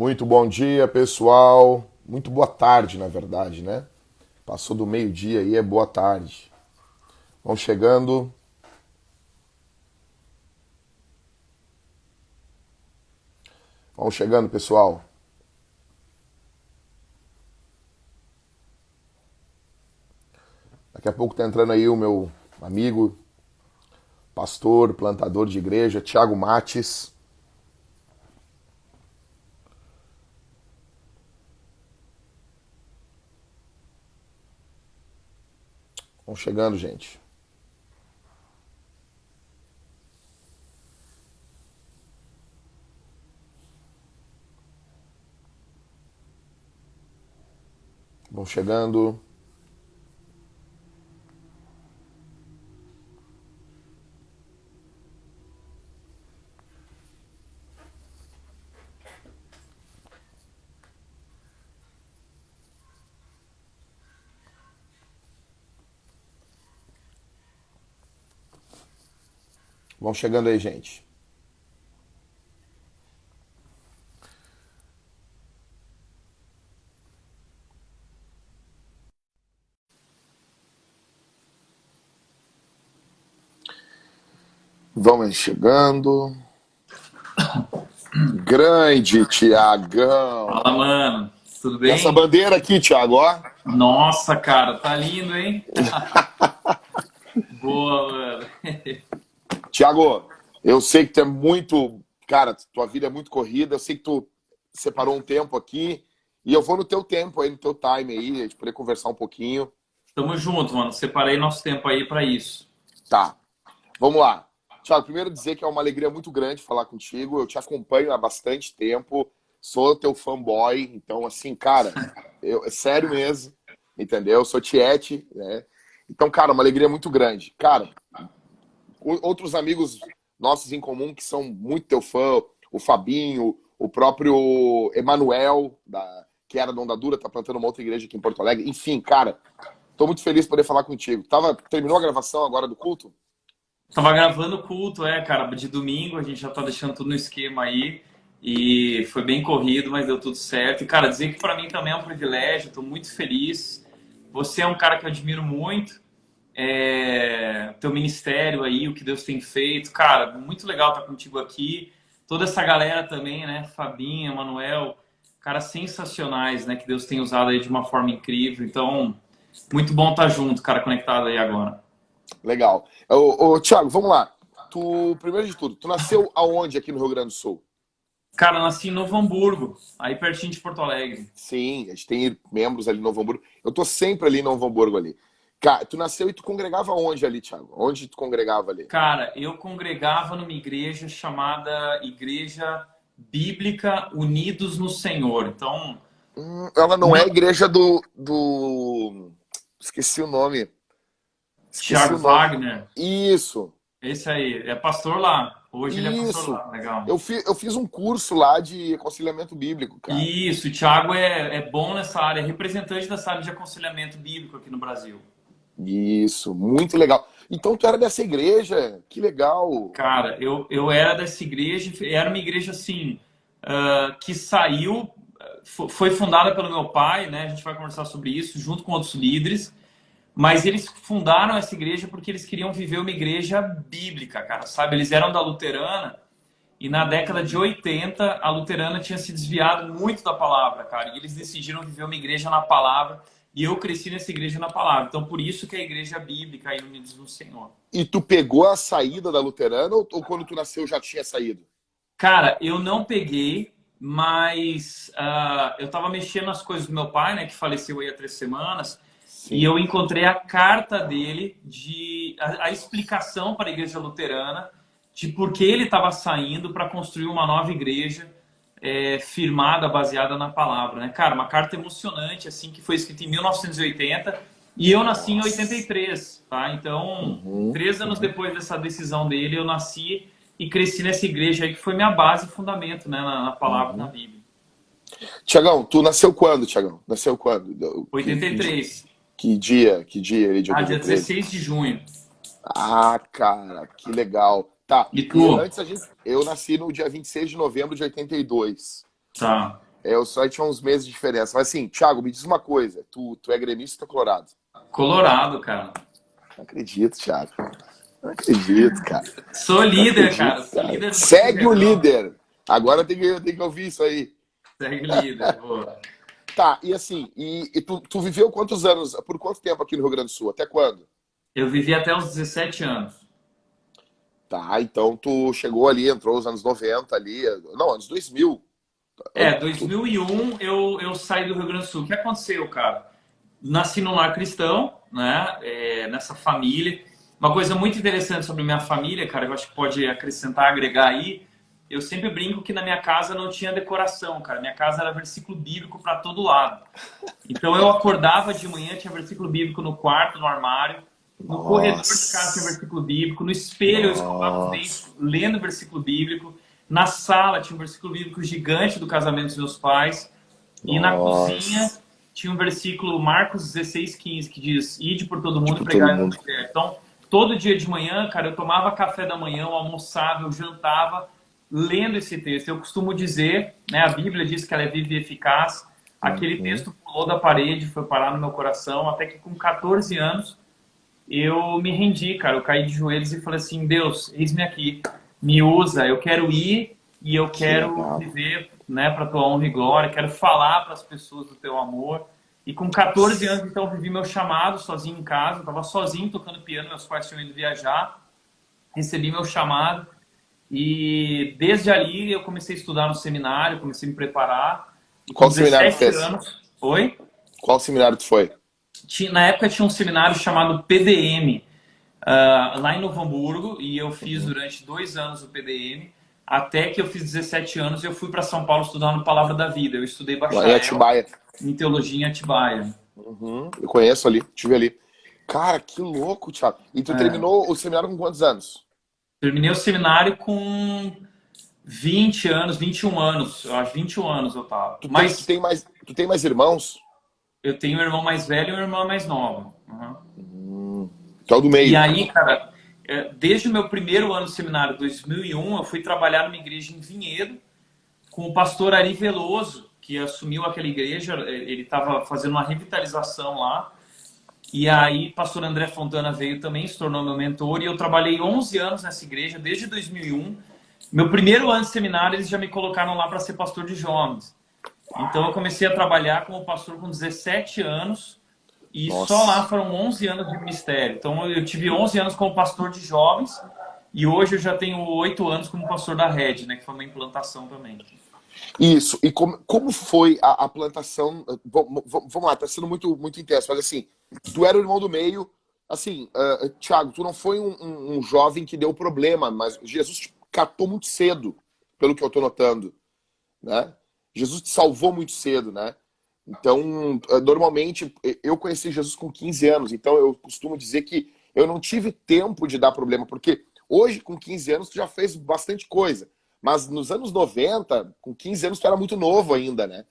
Muito bom dia, pessoal. Muito boa tarde, na verdade, né? Passou do meio-dia aí, é boa tarde. Vão chegando. Vão chegando, pessoal. Daqui a pouco tá entrando aí o meu amigo, pastor, plantador de igreja, Thiago Mates. Vão chegando, gente. Vão chegando. Vão chegando aí, gente. Vão chegando. Grande Tiagão. Fala, mano. Tudo E essa bem? bandeira aqui, Thiago, ó. Nossa, cara, tá lindo, hein? Boa, mano. Tiago, eu sei que tu é muito. Cara, tua vida é muito corrida. Eu sei que tu separou um tempo aqui. E eu vou no teu tempo aí, no teu time aí, a gente poder conversar um pouquinho. Tamo junto, mano. Separei nosso tempo aí pra isso. Tá, vamos lá. Tiago, primeiro dizer que é uma alegria muito grande falar contigo. Eu te acompanho há bastante tempo. Sou teu fanboy. Então, assim, cara, é sério mesmo. Entendeu? Eu sou tiete, né? Então, cara, uma alegria muito grande. Cara, outros amigos nossos em comum que são muito teu fã, o Fabinho, o próprio Emanuel, que era da Onda Dura, tá plantando uma outra igreja aqui em Porto Alegre. Enfim, cara, tô muito feliz de poder falar contigo. Terminou a gravação agora do culto? Tava gravando o culto, cara, de domingo. A gente já tá deixando tudo no esquema aí. E foi bem corrido, mas deu tudo certo. E, cara, dizer que pra mim também é um privilégio. Tô muito feliz. Você é um cara que eu admiro muito. Teu ministério aí, o que Deus tem feito. Cara, muito legal estar contigo aqui. Toda essa galera também, né? Fabinho, Manuel, caras sensacionais, né? Que Deus tem usado aí de uma forma incrível. Então, muito bom estar junto, cara, conectado aí agora. Legal. Ô, Thiago, vamos lá. Primeiro de tudo, tu nasceu aonde aqui no Rio Grande do Sul? Cara, eu nasci em Novo Hamburgo, aí pertinho de Porto Alegre. Sim, a gente tem membros ali em Novo Hamburgo. Eu tô sempre ali em Novo Hamburgo ali. Cara, tu nasceu e tu congregava onde ali, Thiago? Onde tu congregava ali? Cara, eu congregava numa igreja chamada Igreja Bíblica Unidos no Senhor. Então, Ela não é a não, igreja do. Esqueci o nome. Esqueci o Thiago nome. Wagner. Isso, Esse aí, é pastor lá. Hoje ele é pastor isso. lá, legal. Eu fiz um curso lá de aconselhamento bíblico, cara. Isso, o Thiago é bom nessa área, é representante dessa área de aconselhamento bíblico aqui no Brasil. Isso, muito legal. Então tu era dessa igreja, que legal. Cara, eu era dessa igreja, era uma igreja assim, que saiu, foi fundada pelo meu pai, né? A gente vai conversar sobre isso, junto com outros líderes. Mas eles fundaram essa igreja porque eles queriam viver uma igreja bíblica, cara, sabe? Eles eram da luterana. E na década de 80, a luterana tinha se desviado muito da palavra, cara. E eles decidiram viver uma igreja na palavra. E eu cresci nessa igreja na palavra. Então, por isso que a igreja bíblica aí Unidos no Senhor. E tu pegou a saída da luterana ou quando tu nasceu já tinha saído? Cara, eu não peguei, mas eu tava mexendo nas coisas do meu pai, né? Que faleceu aí há 3 semanas. E Sim. eu encontrei a carta dele, a explicação para a igreja luterana de por que ele estava saindo para construir uma nova igreja firmada, baseada na palavra, né? Cara, uma carta emocionante, assim, que foi escrita em 1980 e eu nasci em Nossa. 83, tá? Então, Uhum, 3 anos uhum. depois dessa decisão dele, eu nasci e cresci nessa igreja aí que foi minha base e fundamento, né, na palavra, na Uhum. Bíblia. Tiagão, tu nasceu quando, Tiagão? Nasceu quando? Que, que, 83. que dia ali de Ah, dia 83? 16 de junho. Ah, cara, que legal. Tá, E tu? e antes eu nasci no dia 26 de novembro de 82. Tá. Eu só tinha uns meses de diferença. Mas assim, Thiago, me diz uma coisa. Tu é gremista ou colorado? Colorado, cara. Não acredito, Thiago. Não acredito, cara. Sou Não líder, cara. acredito, Sou cara. líder do Segue o Ribeirão. líder. Agora tem que ouvir isso aí. Segue o líder. Pô. Tá, e assim, e tu viveu quantos anos, por quanto tempo aqui no Rio Grande do Sul? Até quando? Eu vivi até os 17 anos. Tá, então tu chegou ali, entrou nos anos 90 ali, não, anos 2000. Tu- 2001 eu saí do Rio Grande do Sul. O que aconteceu, cara? Nasci num lar cristão, né? Nessa família. Uma coisa muito interessante sobre minha família, cara, eu acho que pode acrescentar, agregar aí. Eu sempre brinco que na minha casa não tinha decoração, cara. Minha casa era versículo bíblico para todo lado. Então eu acordava de manhã, tinha versículo bíblico no quarto, no armário. No corredor de casa tinha Nossa, versículo bíblico. No espelho eu escovava os nossa, dentes lendo versículo bíblico. Na sala tinha um versículo bíblico gigante do casamento dos meus pais. E na cozinha nossa. tinha um versículo, Marcos 16:15, que diz: Ide por todo mundo Tipo, e todo pregai no mundo. mundo inteiro. Então, todo dia de manhã, cara, eu tomava café da manhã, eu almoçava, eu jantava lendo esse texto. Eu costumo dizer, né, a Bíblia diz que ela é viva e eficaz. Aquele Uhum. texto pulou da parede, foi parar no meu coração, até que com 14 anos eu me rendi, cara. Eu caí de joelhos e falei assim: Deus, eis-me aqui, me usa. Eu quero ir e eu Que quero legal. viver, né, para tua honra e glória. Quero falar para as pessoas do teu amor. E com 14 anos, então, eu vivi meu chamado sozinho em casa. Eu estava sozinho tocando piano, meus pais tinham ido viajar. Recebi meu chamado e desde ali eu comecei a estudar no seminário, comecei a me preparar. E com Qual seminário tu 17 fez? anos, oi? Qual seminário tu foi? Na época tinha um seminário chamado PDM, lá em Novo Hamburgo, e eu fiz Uhum. durante 2 anos o PDM, até que eu fiz 17 anos e eu fui para São Paulo estudar no Palavra da Vida. Eu estudei Lá em bacharel Atibaia. em teologia em Atibaia. Uhum. Eu conheço ali, tive ali. Cara, que louco, Thiago. E tu É, terminou o seminário com quantos anos? terminei o seminário com 20 anos, 21 anos, eu acho, 21 anos eu tava. Mas Tu tem mais irmãos? eu tenho um irmão mais velho e uma irmã mais nova. Uhum. Tu é o do E meio. aí, cara, desde o meu primeiro ano de seminário, 2001, eu fui trabalhar numa igreja em Vinhedo, com o pastor Ari Veloso, que assumiu aquela igreja. Ele estava fazendo uma revitalização lá. E aí, pastor André Fontana veio também, se tornou meu mentor. E eu trabalhei 11 anos nessa igreja, desde 2001. Meu primeiro ano de seminário, eles já me colocaram lá para ser pastor de jovens. Então, eu comecei a trabalhar como pastor com 17 anos. E só lá Nossa. foram 11 anos de ministério. Então, eu tive 11 anos como pastor de jovens. E hoje eu já tenho 8 anos como pastor da Rede, né, que foi uma implantação também. Isso. E como foi a plantação? Vamos lá, tá sendo muito intenso, mas assim, tu era o irmão do meio. Assim, Thiago, tu não foi um jovem que deu problema, mas Jesus te catou muito cedo, pelo que eu tô notando, né? Jesus te salvou muito cedo, né? Então, normalmente, eu conheci Jesus com 15 anos, então eu costumo dizer que eu não tive tempo de dar problema, porque hoje, com 15 anos, tu já fez bastante coisa. Mas nos anos 90, com 15 anos, tu era muito novo ainda, né?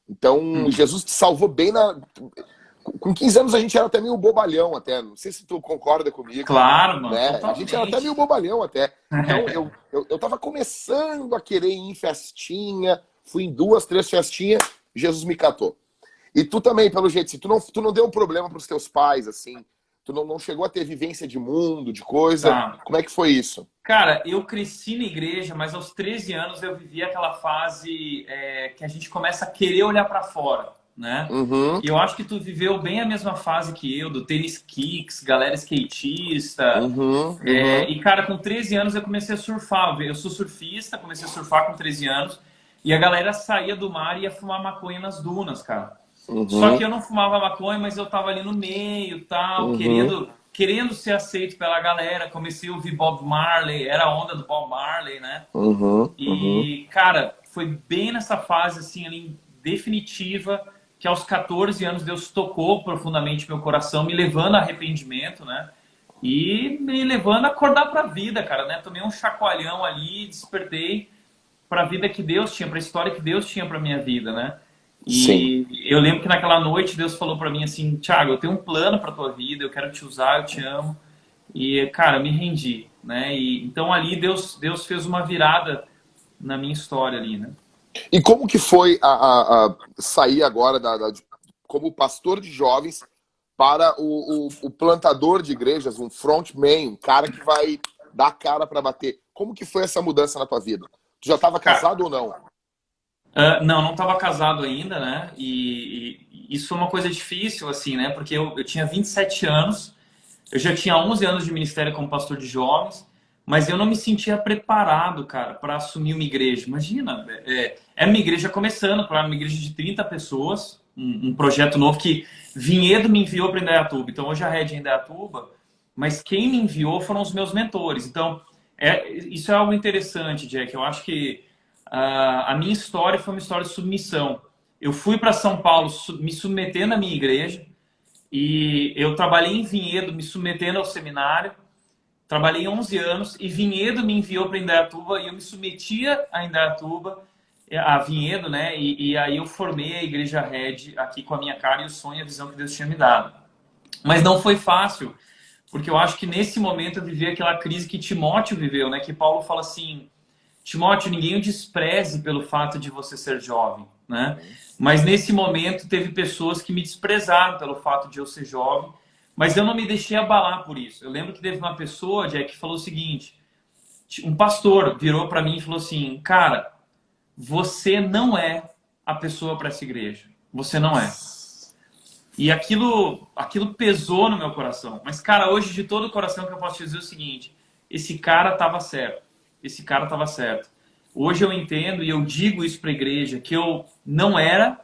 Então, Hum. Jesus te salvou bem na. Com 15 anos, a gente era até meio bobalhão, até. Não sei se tu concorda comigo, Claro, mano, né? A gente era até totalmente. meio bobalhão, até. Então, eu tava começando a querer ir em festinha, fui em duas, três festinhas, Jesus me catou. E tu também, pelo jeito, assim, tu não deu problema pros teus pais, assim, tu não chegou a ter vivência de mundo, de coisa. Tá. Como é que foi isso? Cara, eu cresci na igreja, mas aos 13 anos eu vivi aquela fase que a gente começa a querer olhar para fora, né? Uhum, E eu acho que tu viveu bem a mesma fase que eu, do tênis kicks, galera skatista. uhum, uhum, E, cara, com 13 anos eu comecei a surfar. Eu sou surfista, comecei a surfar com 13 anos. E a galera saía do mar e ia fumar maconha nas dunas, cara. Só que uhum, eu não fumava maconha, mas eu tava ali no meio, tal, uhum, querendo ser aceito pela galera. Comecei a ouvir Bob Marley, era a onda do Bob Marley, né? uhum, uhum. E, cara, foi bem nessa fase, assim, ali, definitiva, que aos 14 anos Deus tocou profundamente meu coração, me levando a arrependimento, né? E me levando a acordar pra vida, cara, né? Tomei um chacoalhão ali, despertei para a vida que Deus tinha, para a história que Deus tinha para minha vida, né? Sim. E eu lembro que naquela noite Deus falou para mim assim: Thiago, eu tenho um plano para tua vida, eu quero te usar, eu te amo. E, cara, me rendi, né? E então ali Deus fez uma virada na minha história ali, né? E como que foi a sair agora como pastor de jovens para o plantador de igrejas, um frontman, um cara que vai dar a cara para bater? Como que foi essa mudança na tua vida? Tu já estava Cara, casado ou não? não, não estava casado ainda, né? E isso foi uma coisa difícil, assim, né? Porque eu tinha 27 anos, eu já tinha 11 anos de ministério como pastor de jovens, mas eu não me sentia preparado, cara, para assumir uma igreja. Imagina, é uma igreja começando, para uma igreja de 30 pessoas, um projeto novo que Vinhedo me enviou para Indaiatuba. Então, hoje a rede é Indaiatuba, mas quem me enviou foram os meus mentores. Então, isso é algo interessante, Jack. Eu acho que a minha história foi uma história de submissão. Eu fui para São Paulo me submetendo à minha igreja, e eu trabalhei em Vinhedo, me submetendo ao seminário. Trabalhei 11 anos e Vinhedo me enviou para Indaiatuba e eu me submetia a Indaiatuba, a Vinhedo, né? E aí eu formei a Igreja Red aqui com a minha cara e o sonho e a visão que Deus tinha me dado. Mas não foi fácil, porque eu acho que nesse momento eu vivi aquela crise que Timóteo viveu, né? Que Paulo fala assim: Timóteo, ninguém o despreze pelo fato de você ser jovem, né? Mas nesse momento teve pessoas que me desprezaram pelo fato de eu ser jovem, mas eu não me deixei abalar por isso. Eu lembro que teve uma pessoa, Jack, que falou o seguinte: um pastor virou para mim e falou assim, cara, você não é a pessoa para essa igreja. Você não é. E aquilo pesou no meu coração. Mas, cara, hoje de todo o coração que eu posso te dizer é o seguinte: esse cara estava certo. Esse cara estava certo. Hoje eu entendo e eu digo isso para a igreja, que eu não era,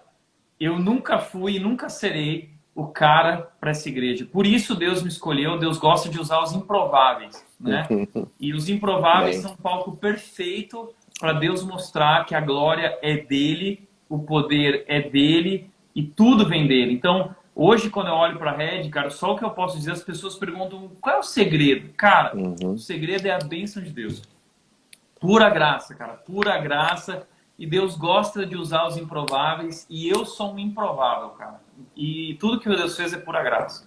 eu nunca fui e nunca serei o cara para essa igreja. Por isso Deus me escolheu. Deus gosta de usar os improváveis, né? E os improváveis Bem. são um palco perfeito para Deus mostrar que a glória é dele, o poder é dele e tudo vem dele. Então, hoje quando eu olho para a Red, cara, só o que eu posso dizer, as pessoas perguntam qual é o segredo? Cara, o segredo é a bênção de Deus. Pura graça, cara, pura graça. E Deus gosta de usar os improváveis. E eu sou um improvável, cara. E tudo que Deus fez é pura graça.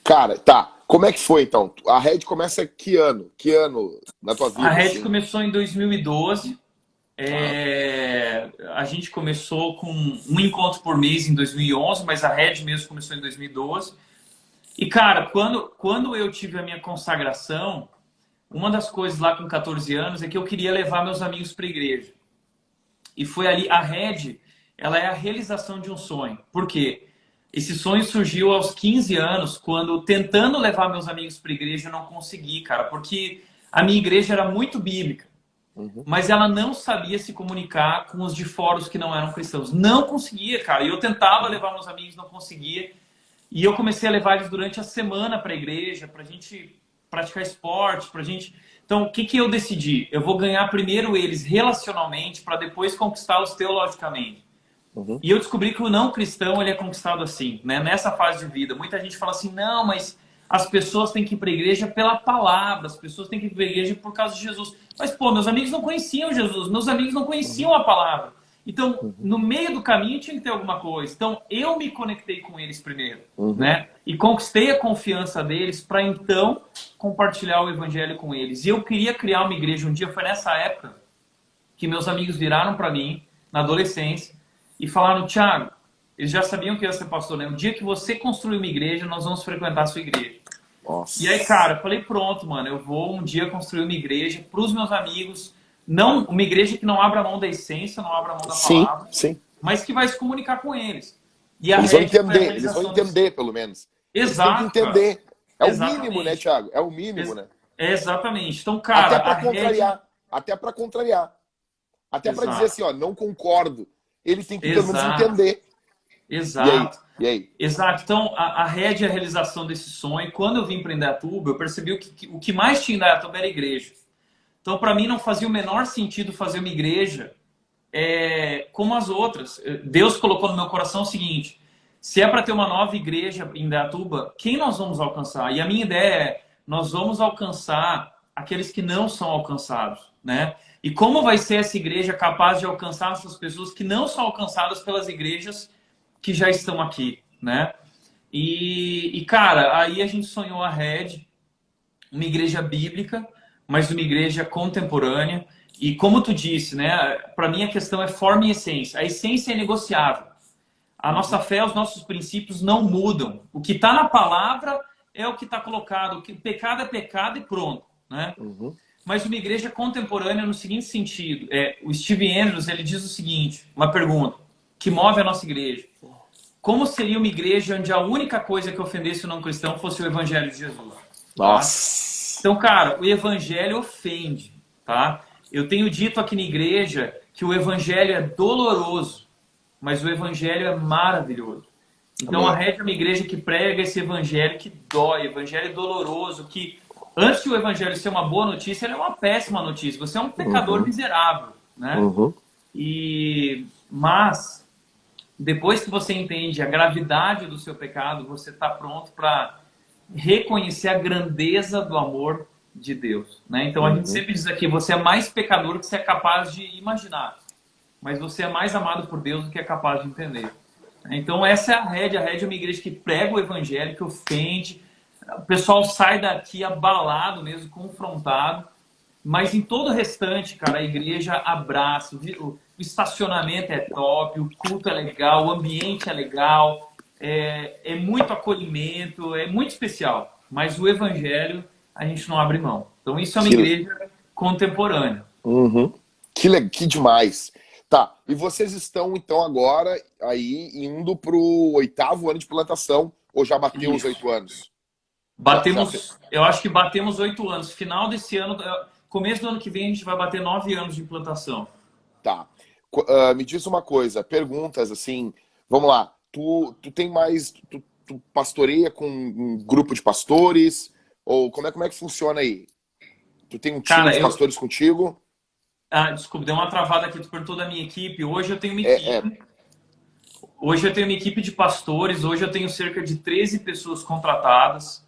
Cara, tá. Como é que foi, então? A Red começa que ano? Que ano na tua vida? A Red assim? começou em 2012. A gente começou com um encontro por mês em 2011, mas a Red mesmo começou em 2012. E, cara, quando eu tive a minha consagração, uma das coisas lá com 14 anos é que eu queria levar meus amigos para a igreja. E foi ali, a Red, ela é a realização de um sonho. Por quê? Esse sonho surgiu aos 15 anos, quando tentando levar meus amigos para a igreja, eu não consegui, cara, porque a minha igreja era muito bíblica, mas ela não sabia se comunicar com os de fora, os que não eram cristãos. Não conseguia, cara. E eu tentava levar meus amigos, não conseguia. E eu comecei a levar eles durante a semana para a igreja, para a gente praticar esporte, para a gente... Então, o que eu decidi? Eu vou ganhar primeiro eles relacionalmente, para depois conquistá-los teologicamente. E eu descobri que o não cristão ele é conquistado assim, né? Nessa fase de vida. Muita gente fala assim, não, mas as pessoas têm que ir para a igreja pela palavra, as pessoas têm que ir para a igreja por causa de Jesus. Mas, pô, meus amigos não conheciam Jesus, meus amigos não conheciam a palavra. Então, no meio do caminho tinha que ter alguma coisa. Então, eu me conectei com eles primeiro, né? E conquistei a confiança deles para, então, compartilhar o evangelho com eles. E eu queria criar uma igreja. Um dia foi nessa época que meus amigos viraram para mim, na adolescência, e falaram, Thiago, eles já sabiam que eu ia ser pastor, né? O dia que você construir uma igreja, nós vamos frequentar a sua igreja. Nossa. E aí, cara, eu falei, pronto, mano, eu vou um dia construir uma igreja para os meus amigos, não uma igreja que não abra mão da essência, não abra mão da palavra, sim. mas que vai se comunicar com eles. E a Eles vão Red foi a entender, realização pelo menos. Exato, eles têm que entender. cara. É o Exatamente. mínimo, né, Thiago? É o mínimo, né? Exatamente. Então, cara, Até para a Red... contrariar. Até para contrariar. Até para dizer assim, ó, não concordo. Ele tem que pelo menos entender. Exato. E aí? Exato. Então, a Red é a realização desse sonho. Quando eu vim para Indaiatuba, eu percebi que o que mais tinha em Indaiatuba era a igreja. Então, para mim, não fazia o menor sentido fazer uma igreja como as outras. Deus colocou no meu coração o seguinte, se é para ter uma nova igreja em Indaiatuba, quem nós vamos alcançar? E a minha ideia é, nós vamos alcançar aqueles que não são alcançados, né? E como vai ser essa igreja capaz de alcançar essas pessoas que não são alcançadas pelas igrejas que já estão aqui, né? E cara, aí a gente sonhou a Red, uma igreja bíblica, mas uma igreja contemporânea, E como tu disse, né? Para mim a questão é forma e essência. A essência é negociável. A nossa fé, os nossos princípios não mudam. O que está na palavra é o que está colocado. O pecado é pecado e pronto, né? Uhum. Mas uma igreja contemporânea no seguinte sentido. O Steve Andrews, ele diz o seguinte, uma pergunta que move a nossa igreja. Como seria uma igreja onde a única coisa que ofendesse o não cristão fosse o evangelho de Jesus? Tá? Nossa. Então, cara, o evangelho ofende, tá? Eu tenho dito aqui na igreja que o evangelho é doloroso, mas o evangelho é maravilhoso. Então, a Amém. Rede é uma igreja que prega esse evangelho que dói, evangelho doloroso, que antes de o evangelho ser uma boa notícia, ele é uma péssima notícia. Você é um pecador Uhum. miserável, né? Uhum. Mas depois que você entende a gravidade do seu pecado, você está pronto para reconhecer a grandeza do amor de Deus, né? Então a gente Uhum. sempre diz aqui, você é mais pecador do que você é capaz de imaginar, mas você é mais amado por Deus do que é capaz de entender. Então essa é a Rede. A Rede é uma igreja que prega o evangelho, que ofende. O pessoal sai daqui abalado mesmo, confrontado. Mas em todo o restante, cara, a igreja abraça. O estacionamento é top, o culto é legal, o ambiente é legal, é muito acolhimento, é muito especial. Mas o evangelho a gente não abre mão. Então isso é uma Que, igreja contemporânea. uhum. Que demais. Tá, e vocês estão, então, agora aí indo para o 8º ano de plantação, ou já bateu os Isso. 8 anos? Já Eu acho que batemos 8 anos. Final desse ano, começo do ano que vem, a gente vai bater 9 anos de implantação. Tá. Me diz uma coisa, perguntas assim, vamos lá, tu tem mais, tu pastoreia com um grupo de pastores, ou como é que funciona aí? Tu tem um time Cara, de pastores contigo? desculpa, deu uma travada aqui, tu perguntou da minha equipe. Hoje eu tenho uma É, é, equipe. Hoje eu tenho uma equipe de pastores. Hoje eu tenho cerca de 13 pessoas contratadas,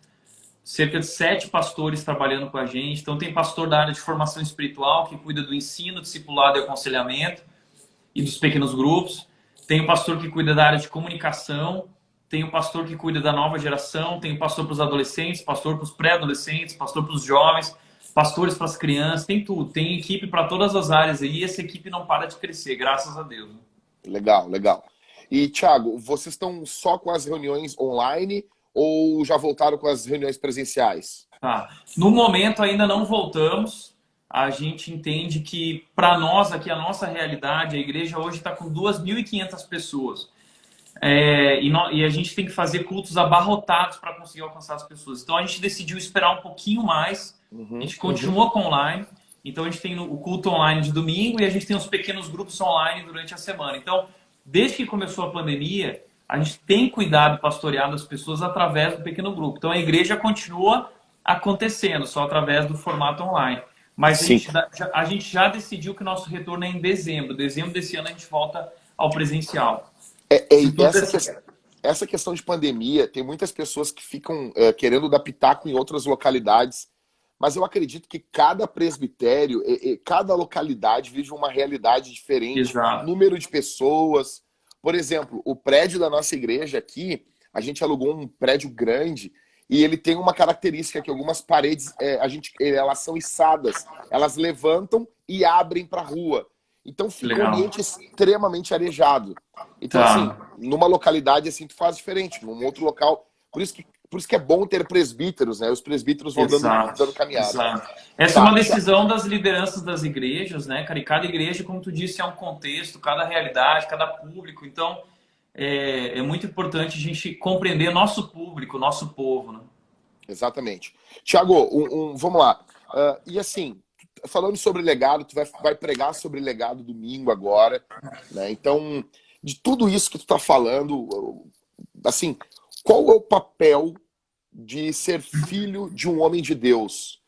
cerca de 7 pastores trabalhando com a gente. Então tem pastor da área de formação espiritual, que cuida do ensino, discipulado e aconselhamento, e dos pequenos grupos. Tem o pastor que cuida da área de comunicação. Tem o pastor que cuida da nova geração. Tem o pastor para os adolescentes, pastor para os pré-adolescentes, pastor para os jovens, pastores para as crianças. Tem tudo. Tem equipe para todas as áreas. E essa equipe não para de crescer, graças a Deus. legal, legal. E, Thiago, vocês estão só com as reuniões online ou já voltaram com as reuniões presenciais? Tá. No momento ainda não voltamos. A gente entende que, para nós, aqui, a nossa realidade, a igreja hoje está com 2.500 pessoas. E a gente tem que fazer cultos abarrotados para conseguir alcançar as pessoas. Então a gente decidiu esperar um pouquinho mais. A Uhum, gente uhum. continua com online. Então a gente tem o culto online de domingo e a gente tem os pequenos grupos online durante a semana. Então, desde que começou a pandemia, a gente tem cuidado pastoreado as pessoas através do pequeno grupo. Então a igreja continua acontecendo, só através do formato online. Mas Sim. a gente já decidiu que o nosso retorno é em dezembro. Dezembro desse ano a gente volta ao presencial. Se tudo der certo. Essa questão de pandemia, tem muitas pessoas que ficam querendo dar pitaco em outras localidades, mas eu acredito que cada presbitério, cada localidade vive uma realidade diferente, Exato. número de pessoas. Por exemplo, o prédio da nossa igreja aqui, a gente alugou um prédio grande e ele tem uma característica que algumas paredes, elas são içadas, elas levantam e abrem para a rua. Então fica um Legal. ambiente extremamente arejado. Então, assim, Tá. numa localidade assim, tu faz diferente, num outro local. Por isso que é bom ter presbíteros, né? Os presbíteros vão dando Exato. caminhada. Exato. Essa é uma Tá, decisão das lideranças das igrejas, né, cara? E cada igreja, como tu disse, é um contexto, cada realidade, cada público. Então, é muito importante a gente compreender nosso público, nosso povo, né? exatamente. Tiago, vamos lá. E assim, falando sobre legado, tu vai pregar sobre legado domingo agora, né? Então, de tudo isso que tu tá falando, assim, qual é o papel de ser filho de um homem de Deus?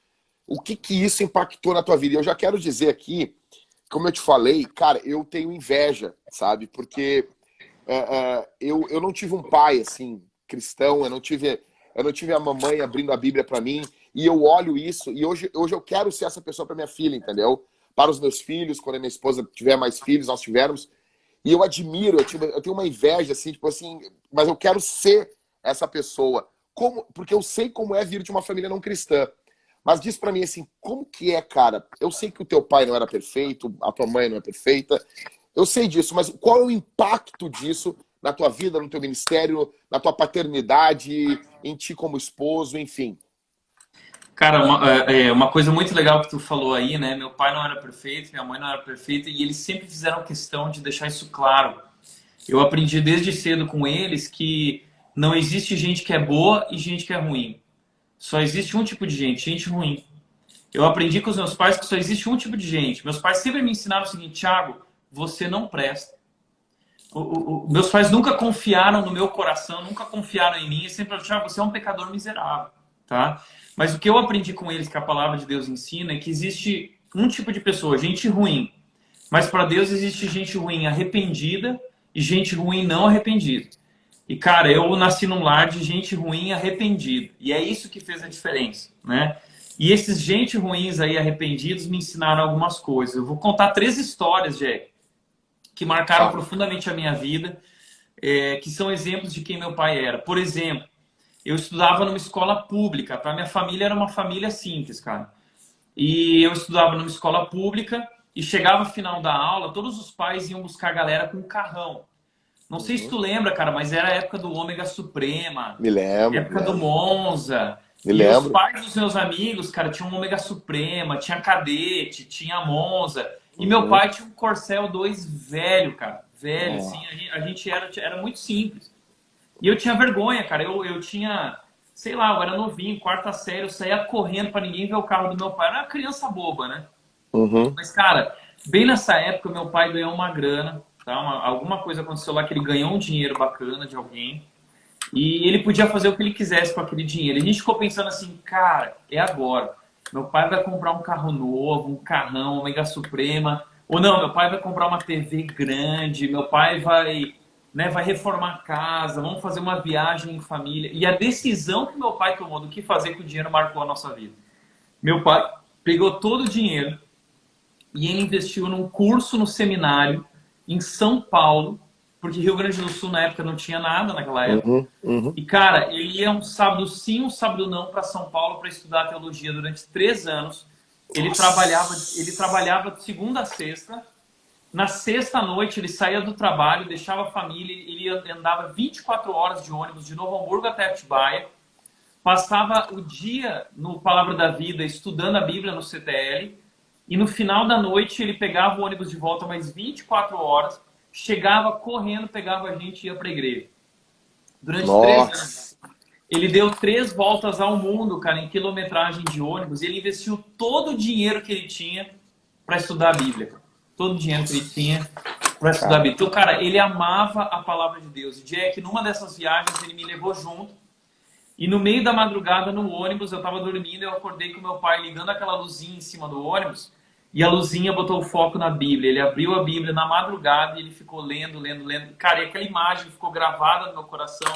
O que isso impactou na tua vida? Eu já quero dizer aqui, como eu te falei, cara, eu tenho inveja, sabe? Porque eu não tive um pai, assim, cristão, eu não tive a mamãe abrindo a Bíblia para mim, e eu olho isso, e hoje eu quero ser essa pessoa para minha filha, entendeu? Para os meus filhos, quando a minha esposa tiver mais filhos, nós tivermos, e eu admiro, eu tenho uma inveja, assim, tipo assim, mas eu quero ser essa pessoa, porque eu sei como é vir de uma família não cristã. Mas diz pra mim assim, como que é, cara? Eu sei que o teu pai não era perfeito, a tua mãe não é perfeita, eu sei disso, mas qual é o impacto disso na tua vida, no teu ministério, na tua paternidade, em ti como esposo, enfim? Cara, uma coisa muito legal que tu falou aí, né? Meu pai não era perfeito, minha mãe não era perfeita, e eles sempre fizeram questão de deixar isso claro. Eu aprendi desde cedo com eles que não existe gente que é boa e gente que é ruim. Só existe um tipo de gente ruim. Eu aprendi com os meus pais que só existe um tipo de gente. Meus pais sempre me ensinaram o seguinte: Thiago, você não presta. Meus pais nunca confiaram no meu coração, nunca confiaram em mim, e sempre falaram: Thiago, você é um pecador miserável, tá? Mas o que eu aprendi com eles, que a palavra de Deus ensina, é que existe um tipo de pessoa, gente ruim. Mas para Deus existe gente ruim arrependida e gente ruim não arrependida. E, cara, eu nasci num lar de gente ruim arrependida. E é isso que fez a diferença, né? E esses gente ruins aí arrependidos me ensinaram algumas coisas. Eu vou contar 3 histórias, Jack, que marcaram Tá. profundamente a minha vida, que são exemplos de quem meu pai era. Por exemplo, eu estudava numa escola pública, tá? Minha família era uma família simples, cara. E eu estudava numa escola pública e chegava no final da aula, todos os pais iam buscar a galera com um carrão. Não sei se tu Uhum. lembra, cara, mas era a época do Ômega Suprema, Me lembro, me época do lembro. Monza. Me E os lembro. pais dos meus amigos, cara, tinham um Ômega Suprema, tinha Cadete, tinha Monza. E meu Uhum. pai tinha um Corcel 2 velho, cara. Velho, assim. Oh. A gente era muito simples. E eu tinha vergonha, cara. Eu tinha, sei lá, eu era novinho, quarta série, eu saía correndo pra ninguém ver o carro do meu pai. Eu era uma criança boba, né? Uhum. Mas, cara, bem nessa época, meu pai ganhou uma grana, tá? Alguma coisa aconteceu lá que ele ganhou um dinheiro bacana de alguém. E ele podia fazer o que ele quisesse com aquele dinheiro. E a gente ficou pensando assim, cara, é agora. Meu pai vai comprar um carro novo, um carrão, um Mega Suprema. Ou não, meu pai vai comprar uma TV grande, meu pai vai, né, vai reformar a casa, vamos fazer uma viagem em família. E a decisão que meu pai tomou do que fazer com o dinheiro marcou a nossa vida. Meu pai pegou todo o dinheiro e ele investiu num curso no seminário em São Paulo, porque Rio Grande do Sul na época não tinha nada naquela época. Uhum. Uhum. E, cara, ele ia um sábado sim, um sábado não para São Paulo para estudar teologia durante 3 anos. Ele Nossa. trabalhava de segunda a sexta. Na sexta noite, ele saía do trabalho, deixava a família, ele andava 24 horas de ônibus de Novo Hamburgo até Atibaia. Passava o dia no Palavra da Vida estudando a Bíblia no CTL. E no final da noite, ele pegava o ônibus de volta mais 24 horas, chegava correndo, pegava a gente e ia para a igreja. Durante 3 anos. Nossa. Ele deu 3 voltas ao mundo, cara, em quilometragem de ônibus. E ele investiu todo o dinheiro que ele tinha para estudar a Bíblia. Todo o dinheiro que ele tinha para estudar a Cara. Bíblia. Então, cara, ele amava a palavra de Deus. E Jack, numa dessas viagens, ele me levou junto. E no meio da madrugada, no ônibus, eu tava dormindo, eu acordei com meu pai ligando aquela luzinha em cima do ônibus. E a luzinha botou o foco na Bíblia. Ele abriu a Bíblia na madrugada e ele ficou lendo, lendo, lendo. Cara, e aquela imagem ficou gravada no meu coração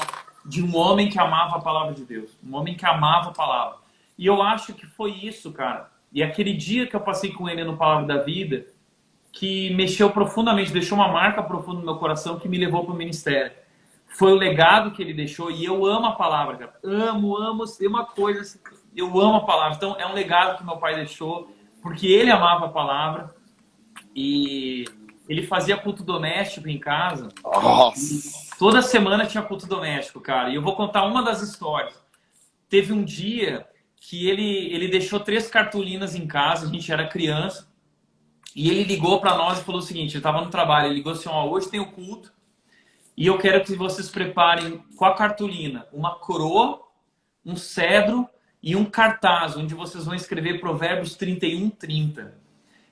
de um homem que amava a palavra de Deus. Um homem que amava a palavra. E eu acho que foi isso, cara. E aquele dia que eu passei com ele no Palavra da Vida, que mexeu profundamente, deixou uma marca profunda no meu coração que me levou para o ministério. Foi o legado que ele deixou e eu amo a palavra, cara. Amo, amo. Tem uma coisa assim, eu amo a palavra. Então é um legado que meu pai deixou, porque ele amava a palavra e ele fazia culto doméstico em casa. Nossa. Toda semana tinha culto doméstico, cara. E eu vou contar uma das histórias. Teve um dia que ele deixou 3 cartolinas em casa, a gente era criança, e ele ligou para nós e falou o seguinte, ele estava no trabalho, ele ligou assim, ó, hoje tem o culto, e eu quero que vocês preparem com a cartolina uma coroa, um cedro e um cartaz, onde vocês vão escrever Provérbios 31:30.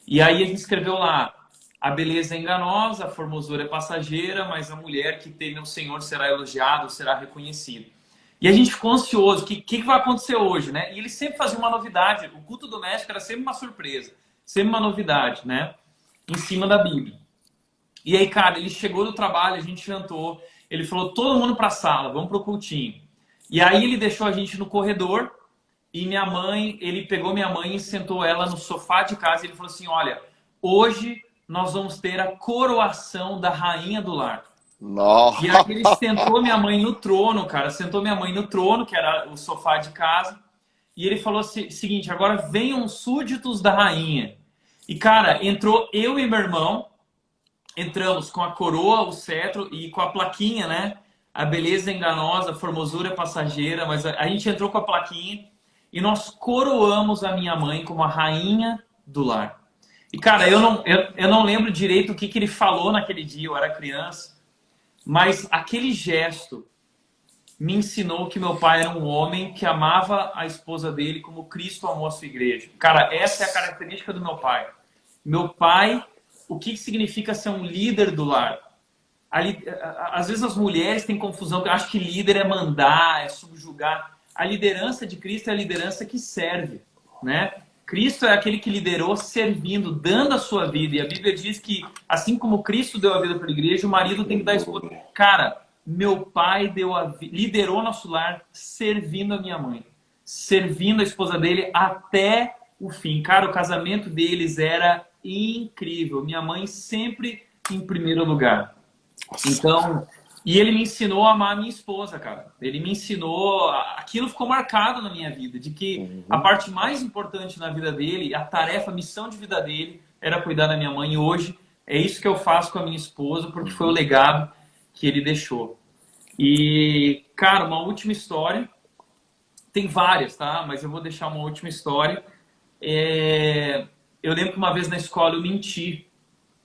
E aí a gente escreveu lá, a beleza é enganosa, a formosura é passageira, mas a mulher que teme ao Senhor será elogiada, será reconhecida. E a gente ficou ansioso, o que vai acontecer hoje, né? E ele sempre fazia uma novidade, o culto doméstico era sempre uma surpresa, sempre uma novidade, né? Em cima da Bíblia. E aí, cara, ele chegou do trabalho, a gente jantou, ele falou, todo mundo pra sala, vamos pro cultinho. E aí ele deixou a gente no corredor e minha mãe, ele pegou minha mãe e sentou ela no sofá de casa e ele falou assim, olha, hoje nós vamos ter a coroação da rainha do lar. E aí ele Nossa. sentou minha mãe no trono, cara, sentou minha mãe no trono, que era o sofá de casa, e ele falou assim, seguinte, agora venham os súditos da rainha. E, cara, entrou eu e meu irmão, entramos com a coroa, o cetro e com a plaquinha, né? A beleza enganosa, a formosura passageira, mas a gente entrou com a plaquinha e nós coroamos a minha mãe como a rainha do lar. E, cara, eu não lembro direito o que ele falou naquele dia, eu era criança, mas aquele gesto me ensinou que meu pai era um homem que amava a esposa dele como Cristo amou a sua igreja. Cara, essa é a característica do meu pai. Meu pai, o que significa ser um líder do lar? Às vezes as mulheres têm confusão, acham que líder é mandar, é subjugar. A liderança de Cristo é a liderança que serve, né? Cristo é aquele que liderou servindo, dando a sua vida. E a Bíblia diz que, assim como Cristo deu a vida para a igreja, o marido tem que dar a esposa. Cara, meu pai liderou nosso lar servindo a minha mãe, servindo a esposa dele até o fim. Cara, o casamento deles era incrível. Minha mãe sempre em primeiro lugar. Então, e ele me ensinou a amar a minha esposa, cara. Ele me ensinou, aquilo ficou marcado na minha vida, de que a parte mais importante na vida dele, a tarefa, a missão de vida dele, era cuidar da minha mãe. E hoje é isso que eu faço com a minha esposa, porque foi o legado que ele deixou. E, cara, uma última história. Tem várias, tá? Mas eu vou deixar uma última história. Eu lembro que uma vez na escola eu menti.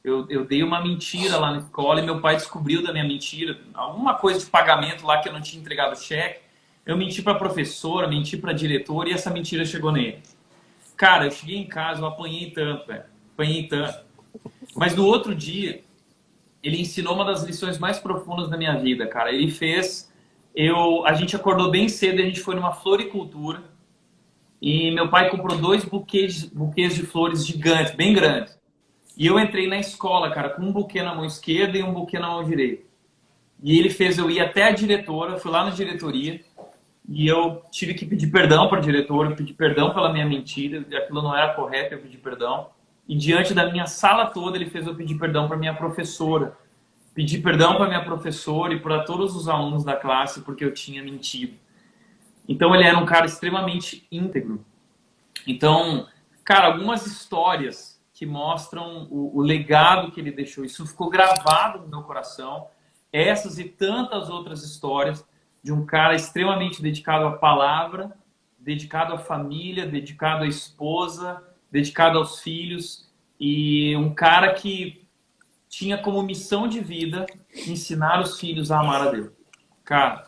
Eu dei uma mentira lá na escola e meu pai descobriu da minha mentira. Alguma coisa de pagamento lá que eu não tinha entregado o cheque. Eu menti para a professora, menti para a diretora e essa mentira chegou nele. Cara, eu cheguei em casa, eu apanhei tanto, velho. Apanhei tanto. Mas no outro dia, ele ensinou uma das lições mais profundas da minha vida, cara. Ele fez... A gente acordou bem cedo, a gente foi numa floricultura e meu pai comprou 2 buquês de flores gigantes, bem grandes. E eu entrei na escola, cara, com um buquê na mão esquerda e um buquê na mão direita. E ele fez eu ir até a diretora, fui lá na diretoria e eu tive que pedir perdão para a diretora, pedir perdão pela minha mentira, aquilo não era correto, eu pedi perdão. E diante da minha sala toda, ele fez eu pedir perdão para minha professora. Pedi perdão para minha professora e para todos os alunos da classe porque eu tinha mentido. Então ele era um cara extremamente íntegro. Então, cara, algumas histórias que mostram o legado que ele deixou. Isso ficou gravado no meu coração. Essas e tantas outras histórias de um cara extremamente dedicado à palavra, dedicado à família, dedicado à esposa, dedicado aos filhos. E um cara que tinha como missão de vida ensinar os filhos a amar a Deus. Cara,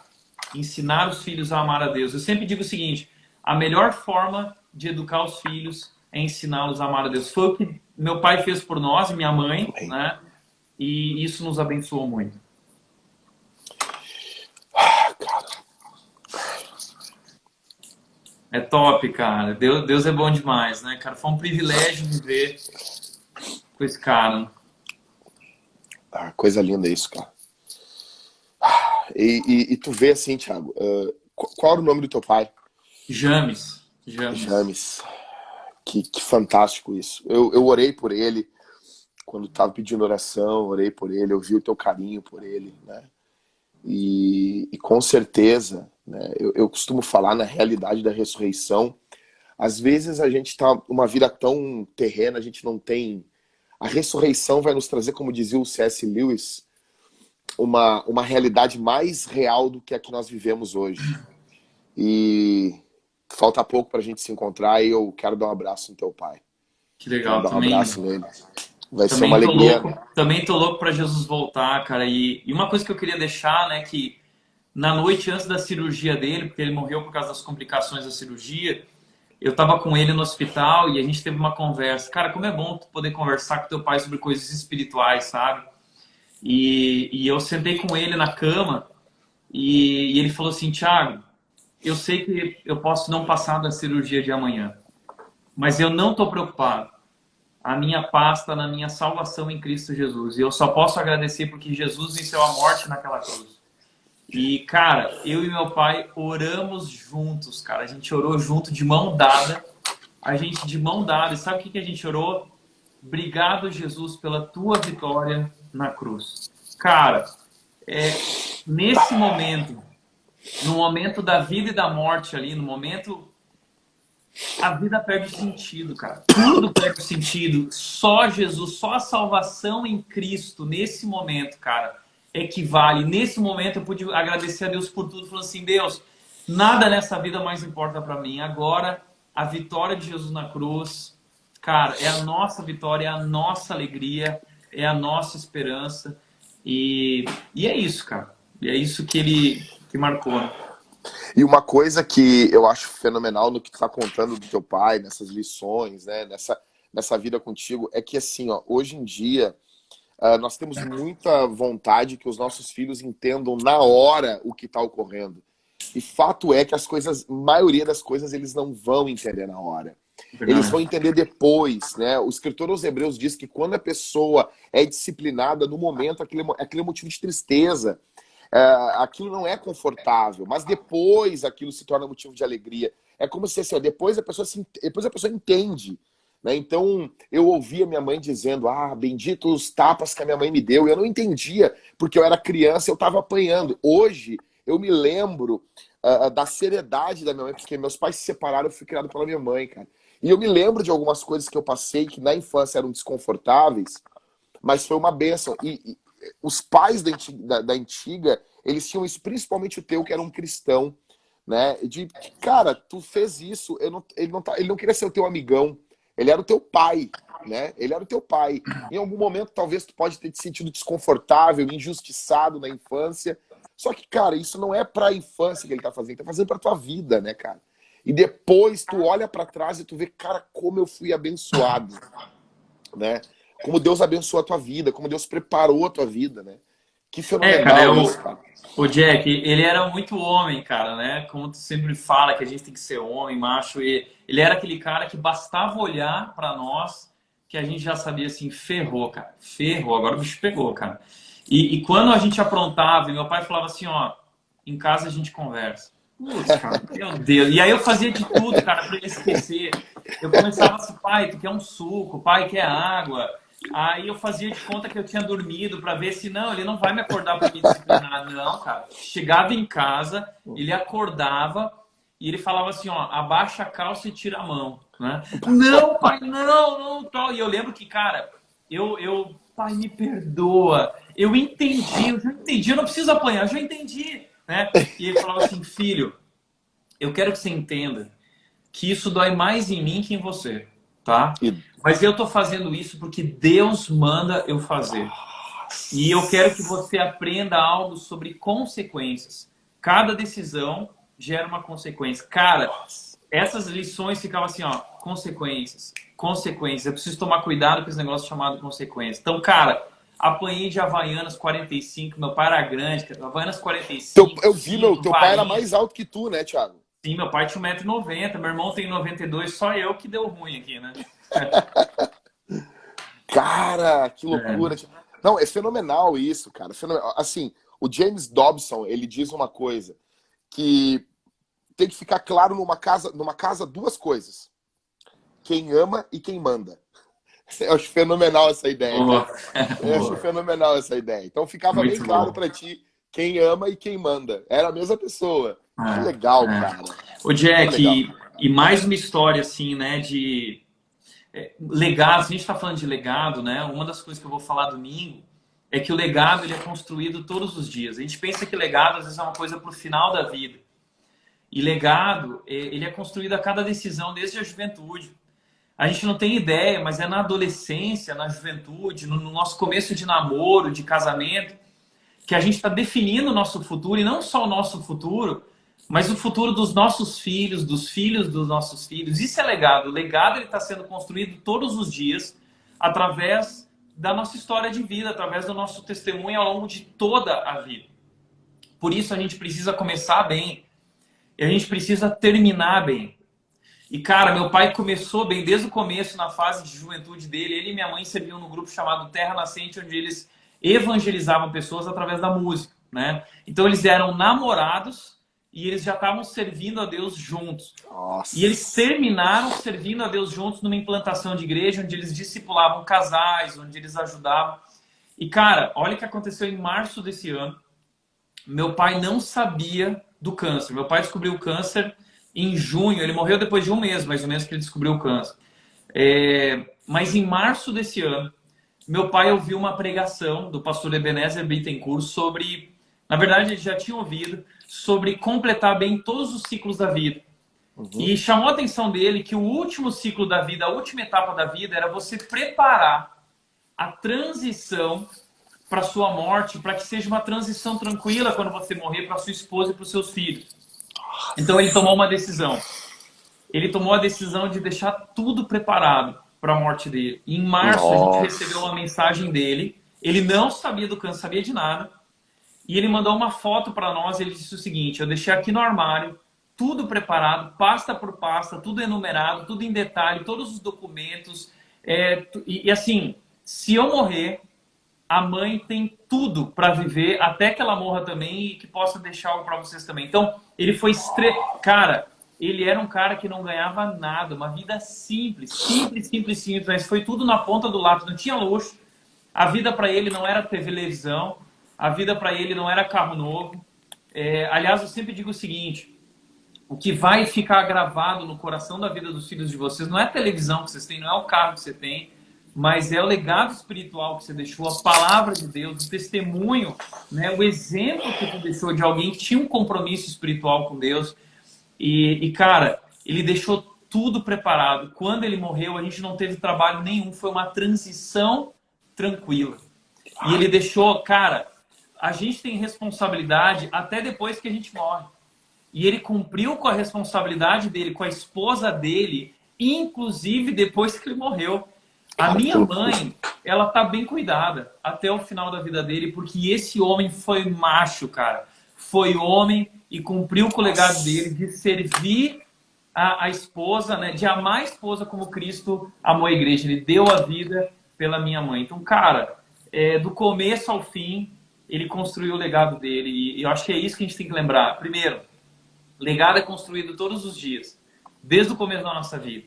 ensinar os filhos a amar a Deus. Eu sempre digo o seguinte, a melhor forma de educar os filhos é ensiná-los a amar a Deus. Foi o que meu pai fez por nós e minha mãe, né? E isso nos abençoou muito. É top, cara. Deus é bom demais, né, cara? Foi um privilégio viver com esse cara. Coisa linda isso, cara. E tu vê assim, Thiago, qual era o nome do teu pai? James. Que fantástico isso. Eu orei por ele quando estava pedindo oração, orei por ele, eu vi o teu carinho por ele, né? E com certeza, né, eu costumo falar na realidade da ressurreição. Às vezes a gente está uma vida tão terrena, a gente não tem... A ressurreição vai nos trazer, como dizia o C.S. Lewis, uma realidade mais real do que a que nós vivemos hoje. E falta pouco para a gente se encontrar e eu quero dar um abraço no teu pai. Que legal, quero dar um abraço nele. Vai ser também uma alegria. Também tô louco para Jesus voltar, cara. E uma coisa que eu queria deixar, né, que na noite antes da cirurgia dele, porque ele morreu por causa das complicações da cirurgia, eu tava com ele no hospital e a gente teve uma conversa. Cara, como é bom tu poder conversar com teu pai sobre coisas espirituais, sabe? E eu sentei com ele na cama e ele falou assim, Thiago, eu sei que eu posso não passar da cirurgia de amanhã, mas eu não tô preocupado. A minha paz está na minha salvação em Cristo Jesus. E eu só posso agradecer porque Jesus venceu a morte naquela cruz. E, cara, eu e meu pai oramos juntos, cara. A gente orou junto, de mão dada. A gente de mão dada. E sabe o que a gente orou? Obrigado, Jesus, pela tua vitória na cruz. Cara, nesse momento, no momento da vida e da morte ali, no momento a vida perde sentido, cara. Tudo perde sentido. Só Jesus, só a salvação em Cristo, nesse momento, cara, é que vale. Nesse momento eu pude agradecer a Deus por tudo, falando assim, Deus, nada nessa vida mais importa para mim. Agora, a vitória de Jesus na cruz, cara, é a nossa vitória, é a nossa alegria, é a nossa esperança. E é isso, cara. E é isso que ele que marcou, né? E uma coisa que eu acho fenomenal no que tu tá contando do teu pai, nessas lições, né, nessa vida contigo, é que assim, ó, hoje em dia, nós temos muita vontade que os nossos filhos entendam na hora o que está ocorrendo. E fato é que as coisas, maioria das coisas, eles não vão entender na hora. Eles vão entender depois, né? O escritor aos Hebreus diz que quando a pessoa é disciplinada no momento, aquele é motivo de tristeza. Aquilo não é confortável, mas depois aquilo se torna motivo de alegria. É como se assim, ó, depois a pessoa entende. Né? Então, eu ouvia minha mãe dizendo, bendito os tapas que a minha mãe me deu. E eu não entendia, porque eu era criança, eu estava apanhando. Hoje, eu me lembro da seriedade da minha mãe, porque meus pais se separaram, eu fui criado pela minha mãe, cara. E eu me lembro de algumas coisas que eu passei, que na infância eram desconfortáveis, mas foi uma bênção. E os pais da antiga, eles tinham isso, principalmente o teu, que era um cristão, né? De, cara, tu fez isso, ele não queria ser o teu amigão, ele era o teu pai, né? Ele era o teu pai. Em algum momento, talvez tu pode ter te sentido desconfortável, injustiçado na infância. Só que, cara, isso não é pra infância que ele tá fazendo pra tua vida, né, cara? E depois tu olha pra trás e tu vê, cara, como eu fui abençoado, né? Como Deus abençoou a tua vida, como Deus preparou a tua vida, né? Que Cara, fenomenal isso, cara. o Jack, ele era muito homem, cara, né? Como tu sempre fala que a gente tem que ser homem, macho, e ele era aquele cara que bastava olhar pra nós que a gente já sabia assim, ferrou, cara, ferrou, agora o bicho pegou, cara. E quando a gente aprontava, e meu pai falava assim, ó, em casa a gente conversa. Putz, cara, meu Deus. E aí eu fazia de tudo, cara, pra ele esquecer. Eu começava assim, pai, tu quer um suco, pai, quer água. Aí eu fazia de conta que eu tinha dormido para ver se não, ele não vai me acordar para me disciplinar. Não, cara. Chegava em casa, ele acordava e ele falava assim, ó, abaixa a calça e tira a mão, né? Não, pai, não, não, tal. E eu lembro que, cara, pai, me perdoa. Eu já entendi, eu não preciso apanhar, eu já entendi, né? E ele falava assim, filho, eu quero que você entenda que isso dói mais em mim que em você, tá? E, Mas eu tô fazendo isso porque Deus manda eu fazer. E eu quero que você aprenda algo sobre consequências. Cada decisão gera uma consequência. Cara, essas lições ficavam assim, ó, consequências, consequências. Eu preciso tomar cuidado com esse negócio chamado consequência. Então, cara, apanhei de Havaianas 45, meu pai era grande, Havaianas 45, eu vi, teu pai era mais alto que tu, né, Thiago? Sim, meu pai tinha 1,90 m, meu irmão tem 92, só eu que deu ruim aqui, né? Cara, que loucura. Não, é fenomenal isso, cara. Assim, o James Dobson, ele diz uma coisa, que tem que ficar claro numa casa duas coisas. Quem ama e quem manda. Eu acho fenomenal essa ideia, Boa. cara. Eu acho fenomenal essa ideia. Então ficava Muito bem claro bom. pra ti quem ama e quem manda. Era a mesma pessoa. Que legal, cara. O Jack, e mais uma história assim, né, de legados. A gente está falando de legado, né? Uma das coisas que eu vou falar domingo é que o legado ele é construído todos os dias. A gente pensa que legado às vezes é uma coisa para o final da vida. E legado, ele é construído a cada decisão, desde a juventude. A gente não tem ideia, mas é na adolescência, na juventude, no nosso começo de namoro, de casamento, que a gente está definindo o nosso futuro, e não só o nosso futuro, mas o futuro dos nossos filhos, dos filhos dos nossos filhos. Isso é legado. O legado está sendo construído todos os dias através da nossa história de vida, através do nosso testemunho ao longo de toda a vida. Por isso a gente precisa começar bem e a gente precisa terminar bem. E, cara, meu pai começou bem desde o começo, na fase de juventude dele. Ele e minha mãe serviam no grupo chamado Terra Nascente, onde eles evangelizavam pessoas através da música, né? Então eles eram namorados e eles já estavam servindo a Deus juntos. Nossa. E eles terminaram servindo a Deus juntos numa implantação de igreja, onde eles discipulavam casais, onde eles ajudavam. E, cara, olha o que aconteceu em março desse ano. Meu pai não sabia do câncer. Meu pai descobriu o câncer em junho, ele morreu depois de um mês, mais ou menos, que ele descobriu o câncer. Mas em março desse ano, meu pai ouviu uma pregação do pastor Ebenezer Bittencourt sobre, na verdade ele já tinha ouvido, sobre completar bem todos os ciclos da vida. E chamou a atenção dele que o último ciclo da vida, a última etapa da vida, era você preparar a transição para sua morte, para que seja uma transição tranquila quando você morrer, para sua esposa e para os seus filhos. Então ele tomou uma decisão. Ele tomou a decisão de deixar tudo preparado para a morte dele. E em março a gente recebeu uma mensagem dele. Ele não sabia do câncer, sabia de nada. E ele mandou uma foto para nós. Ele disse o seguinte: eu deixei aqui no armário tudo preparado, pasta por pasta, tudo enumerado, tudo em detalhe, todos os documentos. E assim, se eu morrer, a mãe tem tudo para viver até que ela morra também e que possa deixar algo para vocês também. Então, ele foi Cara, ele era um cara que não ganhava nada, uma vida simples, mas foi tudo na ponta do lápis, não tinha luxo. A vida para ele não era televisão, a vida para ele não era carro novo. Aliás, eu sempre digo o seguinte: o que vai ficar gravado no coração da vida dos filhos de vocês não é a televisão que vocês têm, não é o carro que você tem, mas é o legado espiritual que você deixou, a palavra de Deus, o testemunho, né, o exemplo que tu deixou de alguém que tinha um compromisso espiritual com Deus. E, cara, ele deixou tudo preparado. Quando ele morreu, a gente não teve trabalho nenhum. Foi uma transição tranquila. E ele deixou, cara, a gente tem responsabilidade até depois que a gente morre. E ele cumpriu com a responsabilidade dele, com a esposa dele, inclusive depois que ele morreu. A minha mãe, ela tá bem cuidada até o final da vida dele, porque esse homem foi macho, cara. Foi homem e cumpriu com o legado dele de servir a esposa, né? De amar a esposa como Cristo amou a igreja. Ele deu a vida pela minha mãe. Então, cara, do começo ao fim, ele construiu o legado dele. E eu acho que é isso que a gente tem que lembrar. Primeiro, legado é construído todos os dias, desde o começo da nossa vida.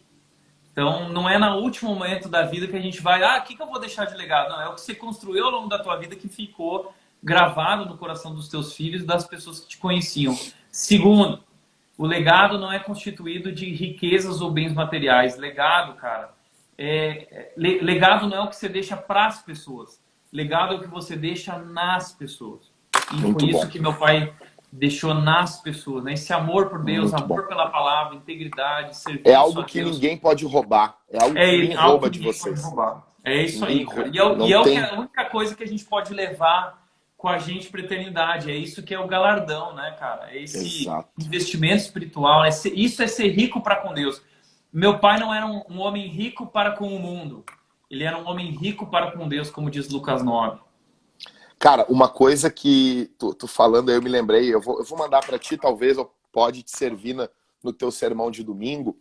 Então, não é no último momento da vida que a gente vai, o que eu vou deixar de legado? Não, é o que você construiu ao longo da tua vida que ficou gravado no coração dos teus filhos e das pessoas que te conheciam. Segundo, o legado não é constituído de riquezas ou bens materiais. Legado, cara, legado não é o que você deixa para as pessoas. Legado é o que você deixa nas pessoas. E Muito foi isso bom. que meu pai deixou nas pessoas, né? Esse amor por Deus, Muito amor bom. pela palavra, integridade, serviço É algo a que Deus. ninguém pode roubar. É algo que ninguém Algo rouba que de ninguém pode vocês. roubar. É isso Ninguém aí, cara. rouba. E é, Não e é tem. a única coisa que a gente pode levar com a gente para a eternidade. É isso que é o galardão, né, cara? É esse Exato. investimento espiritual. Isso é ser rico para com Deus. Meu pai não era um homem rico para com o mundo. Ele era um homem rico para com Deus, como diz Lucas 9. Cara, uma coisa que tu falando aí, eu me lembrei, eu vou mandar para ti, talvez pode te servir no teu sermão de domingo.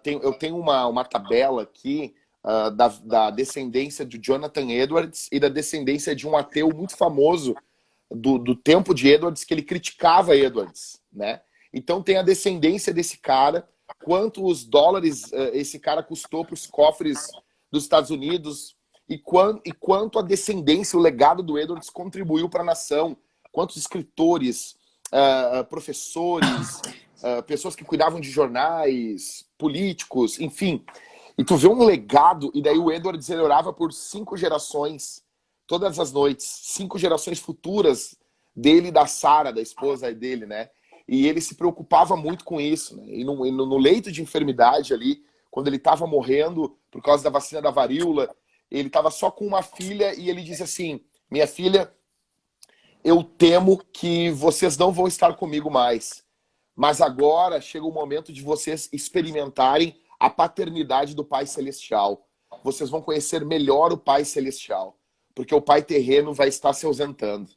Eu tenho uma tabela aqui da descendência de Jonathan Edwards e da descendência de um ateu muito famoso do tempo de Edwards, que ele criticava Edwards, né? Então tem a descendência desse cara, quantos dólares esse cara custou para os cofres dos Estados Unidos, e quanto a descendência, o legado do Edwards contribuiu para a nação, quantos escritores, professores, pessoas que cuidavam de jornais, políticos, enfim. E tu vê um legado, e daí o Edwards ele orava por 5 gerações, todas as noites, 5 gerações futuras dele e da Sarah, da esposa dele, né? E ele se preocupava muito com isso, né? E no leito de enfermidade ali, quando ele estava morrendo por causa da vacina da varíola, ele estava só com uma filha e ele disse assim: minha filha, eu temo que vocês não vão estar comigo mais, mas agora chega o momento de vocês experimentarem a paternidade do Pai Celestial. Vocês vão conhecer melhor o Pai Celestial, porque o Pai terreno vai estar se ausentando.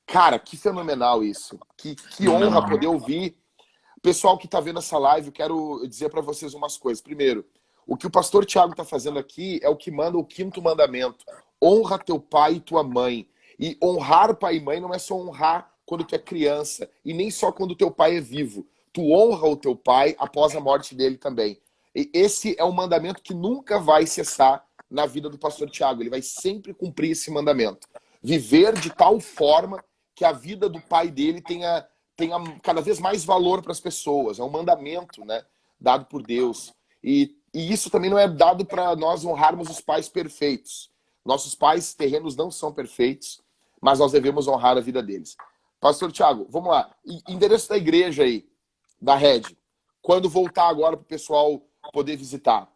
Cara, que fenomenal isso. Que honra poder ouvir. Pessoal que está vendo essa live, eu quero dizer para vocês umas coisas. Primeiro, o que o pastor Tiago está fazendo aqui é o que manda o 5º mandamento. Honra teu pai e tua mãe. E honrar pai e mãe não é só honrar quando tu é criança, e nem só quando teu pai é vivo. Tu honra o teu pai após a morte dele também. E esse é um mandamento que nunca vai cessar na vida do pastor Tiago. Ele vai sempre cumprir esse mandamento. Viver de tal forma que a vida do pai dele tenha tenha cada vez mais valor para as pessoas. É um mandamento, né, dado por Deus. E isso também não é dado para nós honrarmos os pais perfeitos. Nossos pais terrenos não são perfeitos, mas nós devemos honrar a vida deles. Pastor Thiago, vamos lá. Endereço da igreja aí, da Rede. Quando voltar agora para o pessoal poder visitar?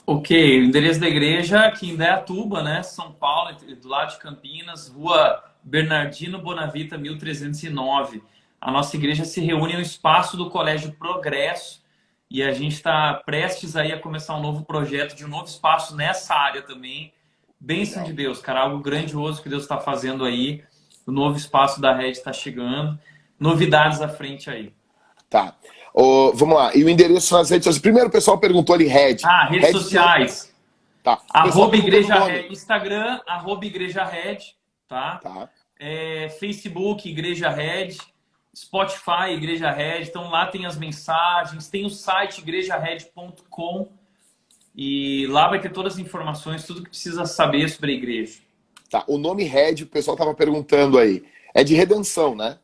Ok, o endereço da igreja aqui em Indaiatuba, né? São Paulo, do lado de Campinas, Rua Bernardino Bonavita, 1309. A nossa igreja se reúne no espaço do Colégio Progresso e a gente está prestes aí a começar um novo projeto de um novo espaço nessa área também. Bênção de Deus, cara, algo grandioso que Deus está fazendo aí. O novo espaço da Rede está chegando. Novidades à frente aí. Tá. Vamos lá. E o endereço nas redes sociais? Primeiro o pessoal perguntou ali, Rede. Redes sociais. Tá. @Igreja Red. Instagram, @Igreja Red. Tá? Tá. Facebook, Igreja Red. Spotify, Igreja Red. Então lá tem as mensagens. Tem o site igrejared.com. E lá vai ter todas as informações, tudo que precisa saber sobre a igreja. Tá. O nome Red, o pessoal estava perguntando aí. É de redenção, né?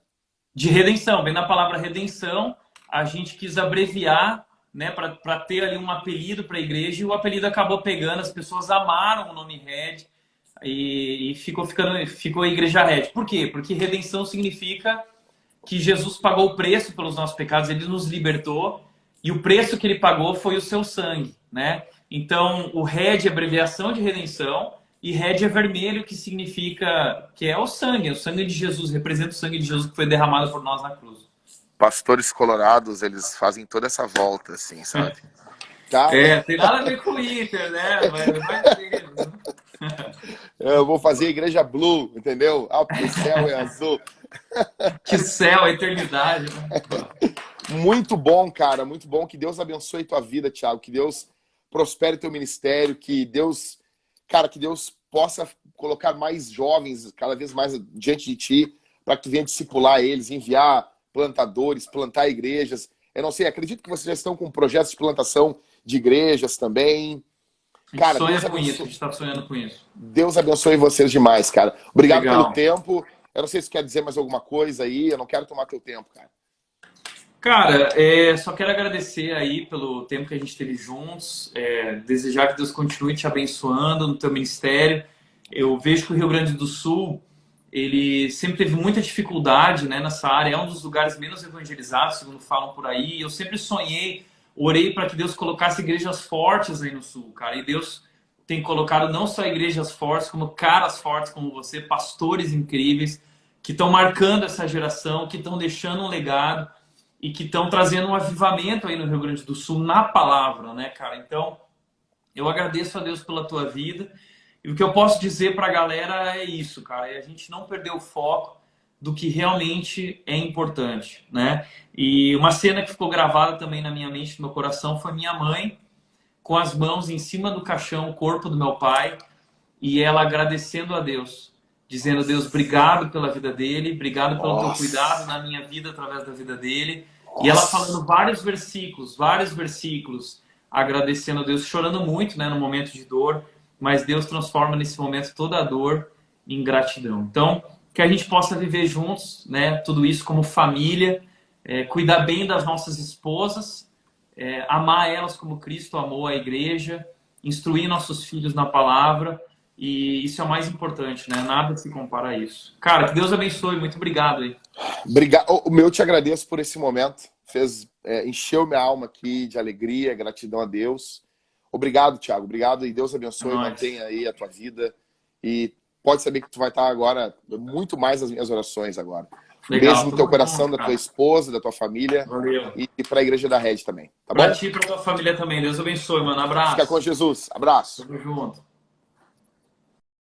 De redenção. Vem na palavra redenção. A gente quis abreviar, né, para ter ali um apelido para a igreja. E o apelido acabou pegando. As pessoas amaram o nome Red. E ficou a Igreja Red. Por quê? Porque redenção significa que Jesus pagou o preço pelos nossos pecados. Ele nos libertou. E o preço que ele pagou foi o seu sangue, né? Então, o Red é abreviação de redenção e Red é vermelho, que significa que é o sangue de Jesus, representa o sangue de Jesus que foi derramado por nós na cruz. Pastores colorados, eles fazem toda essa volta, assim, sabe? Tá? Tem nada a ver com o Inter, né? Mas vai ter, né? Eu vou fazer a igreja blue, entendeu? Porque o céu é azul. Que céu, a eternidade. Né? Muito bom, cara, muito bom. Que Deus abençoe tua vida, Thiago. Que Deus prospere teu ministério. Que Deus, cara, que Deus possa colocar mais jovens cada vez mais diante de ti, para que tu venha discipular eles, enviar plantadores, plantar igrejas. Eu não sei, acredito que vocês já estão com projetos de plantação de igrejas também. Cara, a gente está sonhando com isso. Deus abençoe vocês demais, cara. Obrigado pelo tempo. Eu não sei se você quer dizer mais alguma coisa aí. Eu não quero tomar teu tempo, cara. Cara, só quero agradecer aí pelo tempo que a gente teve juntos. Desejar que Deus continue te abençoando no teu ministério. Eu vejo que o Rio Grande do Sul, ele sempre teve muita dificuldade, né, nessa área. É um dos lugares menos evangelizados, segundo falam por aí. Eu sempre sonhei, orei para que Deus colocasse igrejas fortes aí no Sul, cara. E Deus tem colocado não só igrejas fortes, como caras fortes como você, pastores incríveis, que estão marcando essa geração, que estão deixando um legado e que estão trazendo um avivamento aí no Rio Grande do Sul na palavra, né, cara? Então, eu agradeço a Deus pela tua vida. E o que eu posso dizer para a galera é isso, cara. É a gente não perder o foco do que realmente é importante, né? E uma cena que ficou gravada também na minha mente, no meu coração, foi minha mãe com as mãos em cima do caixão, o corpo do meu pai, e ela agradecendo a Deus, dizendo: Deus, obrigado pela vida dele, obrigado pelo teu cuidado na minha vida através da vida dele. E ela falando vários versículos, agradecendo a Deus, chorando muito, né, no momento de dor, mas Deus transforma nesse momento toda a dor em gratidão. Então, que a gente possa viver juntos, né, tudo isso como família, cuidar bem das nossas esposas, amar elas como Cristo amou a igreja, instruir nossos filhos na palavra, e isso é o mais importante, né? Nada se compara a isso. Cara, que Deus abençoe, muito obrigado aí. Obrigado. Eu te agradeço por esse momento, encheu minha alma aqui de alegria, gratidão a Deus. Obrigado, Thiago, obrigado, e Deus abençoe, mantenha aí a tua vida, e pode saber que tu vai estar agora muito mais nas minhas orações agora. Legal, beijo no teu coração, da tua esposa, da tua família. Valeu. E para a igreja da Rede também. Tá bom? Pra ti e pra tua família também. Deus abençoe, mano. Abraço. Fica com Jesus. Abraço. Tamo junto.